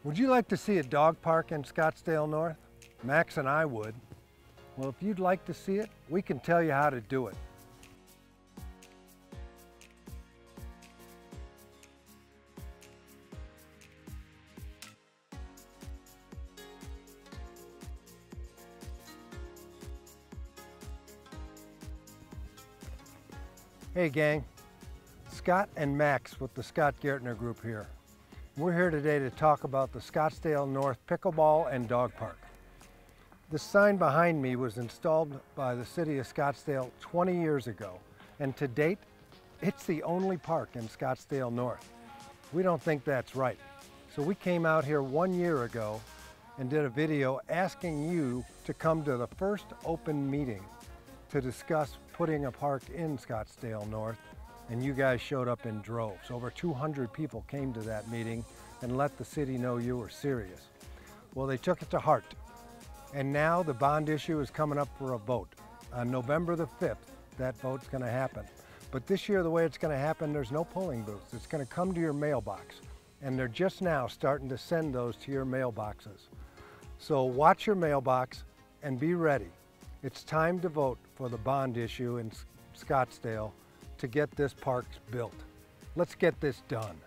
Would you like to see a dog park in Scottsdale North? Max and I would. Well, if you'd like to see it, we can tell you how to do it. Hey gang, Scott and Max with the Scott Gaertner Group here. We're here today to talk about the Scottsdale North Pickleball and Dog Park. This sign behind me was installed by the City of Scottsdale 20 years ago, and to date, it's the only park in Scottsdale North. We don't think that's right. So we came out here 1 year ago and did a video asking you to come to the first open meeting to discuss putting a park in Scottsdale North, and you guys showed up in droves. Over 200 people came to that meeting and let the city know you were serious. Well, they took it to heart, and now the bond issue is coming up for a vote. On November the 5th, that vote's gonna happen. But this year, the way it's gonna happen, there's no polling booths. It's gonna come to your mailbox, and they're just now starting to send those to your mailboxes. So watch your mailbox and be ready. It's time to vote for the bond issue in Scottsdale to get this park built. Let's get this done.